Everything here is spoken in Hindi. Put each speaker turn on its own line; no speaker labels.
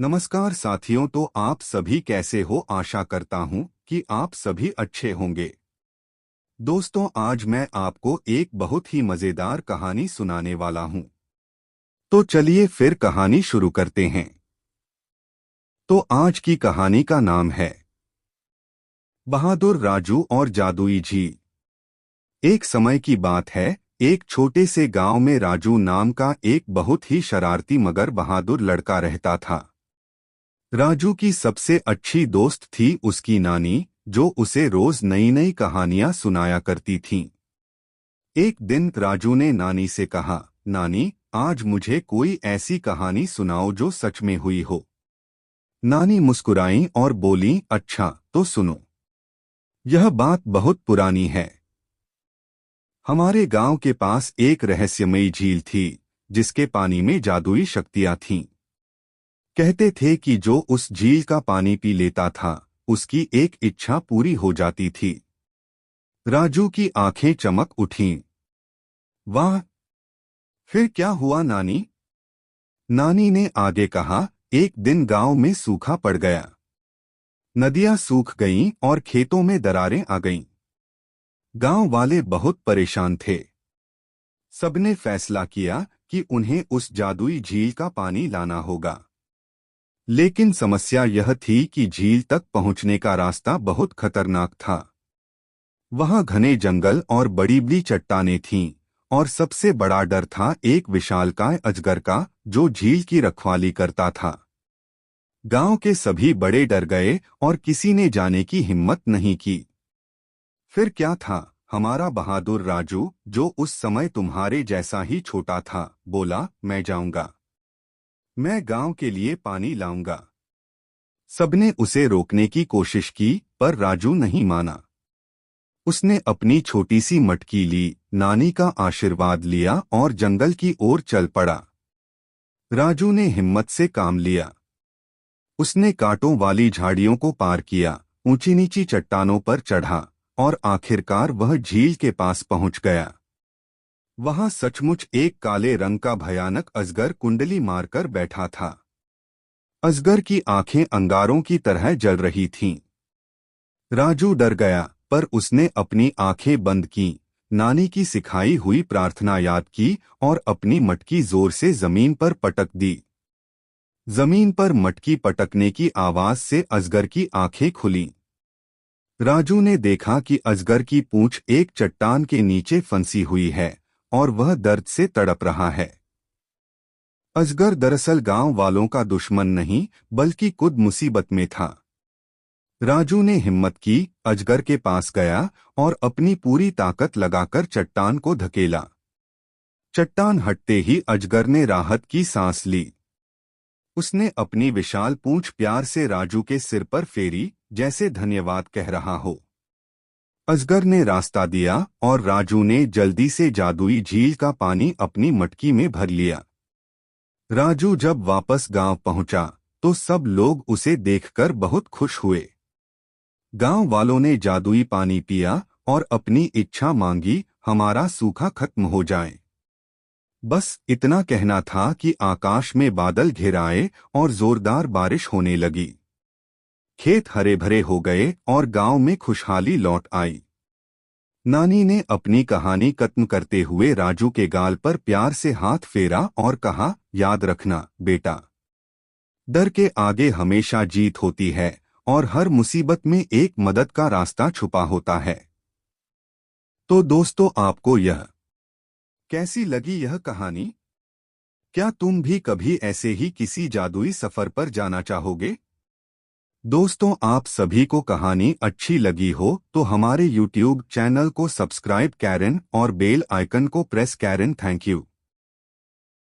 नमस्कार साथियों। तो आप सभी कैसे हो? आशा करता हूं कि आप सभी अच्छे होंगे। दोस्तों, आज मैं आपको एक बहुत ही मजेदार कहानी सुनाने वाला हूं। तो चलिए फिर कहानी शुरू करते हैं। तो आज की कहानी का नाम है बहादुर राजू और जादुई झील। एक समय की बात है, एक छोटे से गांव में राजू नाम का एक बहुत ही शरारती मगर बहादुर लड़का रहता था। राजू की सबसे अच्छी दोस्त थी उसकी नानी, जो उसे रोज नई नई कहानियां सुनाया करती थीं। एक दिन राजू ने नानी से कहा, नानी, आज मुझे कोई ऐसी कहानी सुनाओ जो सच में हुई हो। नानी मुस्कुराईं और बोली, अच्छा तो सुनो। यह बात बहुत पुरानी है। हमारे गांव के पास एक रहस्यमयी झील थी, जिसके पानी में जादुई शक्तियां थीं। कहते थे कि जो उस झील का पानी पी लेता था, उसकी एक इच्छा पूरी हो जाती थी। राजू की आंखें चमक उठीं। वाह, फिर क्या हुआ नानी? नानी ने आगे कहा, एक दिन गांव में सूखा पड़ गया। नदियां सूख गईं और खेतों में दरारें आ गईं। गांव वाले बहुत परेशान थे। सबने फैसला किया कि उन्हें उस जादुई झील का पानी लाना होगा। लेकिन समस्या यह थी कि झील तक पहुंचने का रास्ता बहुत खतरनाक था। वहां घने जंगल और बड़ी बड़ी चट्टानें थीं, और सबसे बड़ा डर था एक विशालकाय अजगर का, जो झील की रखवाली करता था। गांव के सभी बड़े डर गए और किसी ने जाने की हिम्मत नहीं की। फिर क्या था, हमारा बहादुर राजू, जो उस समय तुम्हारे जैसा ही छोटा था, बोला, मैं जाऊंगा। मैं गांव के लिए पानी लाऊंगा। सबने उसे रोकने की कोशिश की, पर राजू नहीं माना। उसने अपनी छोटी सी मटकी ली, नानी का आशीर्वाद लिया और जंगल की ओर चल पड़ा। राजू ने हिम्मत से काम लिया। उसने कांटों वाली झाड़ियों को पार किया, ऊंची नीची चट्टानों पर चढ़ा, और आखिरकार वह झील के पास पहुंच गया। वहां सचमुच एक काले रंग का भयानक अजगर कुंडली मारकर बैठा था। अजगर की आंखें अंगारों की तरह जल रही थीं। राजू डर गया, पर उसने अपनी आंखें बंद कीं, नानी की सिखाई हुई प्रार्थना याद की और अपनी मटकी जोर से जमीन पर पटक दी। जमीन पर मटकी पटकने की आवाज से अजगर की आंखें खुलीं। राजू ने देखा कि अजगर की पूंछ एक चट्टान के नीचे फंसी हुई है, और वह दर्द से तड़प रहा है। अजगर दरअसल गांव वालों का दुश्मन नहीं, बल्कि खुद मुसीबत में था। राजू ने हिम्मत की, अजगर के पास गया और अपनी पूरी ताकत लगाकर चट्टान को धकेला। चट्टान हटते ही अजगर ने राहत की सांस ली। उसने अपनी विशाल पूंछ प्यार से राजू के सिर पर फेरी, जैसे धन्यवाद कह रहा हो। अजगर ने रास्ता दिया और राजू ने जल्दी से जादुई झील का पानी अपनी मटकी में भर लिया। राजू जब वापस गांव पहुंचा, तो सब लोग उसे देखकर बहुत खुश हुए। गांव वालों ने जादुई पानी पिया और अपनी इच्छा मांगी, हमारा सूखा खत्म हो जाए। बस इतना कहना था कि आकाश में बादल घिर आए और जोरदार बारिश होने लगी। खेत हरे भरे हो गए और गांव में खुशहाली लौट आई। नानी ने अपनी कहानी खत्म करते हुए राजू के गाल पर प्यार से हाथ फेरा और कहा, याद रखना बेटा, डर के आगे हमेशा जीत होती है, और हर मुसीबत में एक मदद का रास्ता छुपा होता है। तो दोस्तों, आपको यह कैसी लगी यह कहानी? क्या तुम भी कभी ऐसे ही किसी जादुई सफर पर जाना चाहोगे? दोस्तों, आप सभी को कहानी अच्छी लगी हो तो हमारे YouTube चैनल को सब्सक्राइब करें और बेल आइकन को प्रेस करें। Thank you.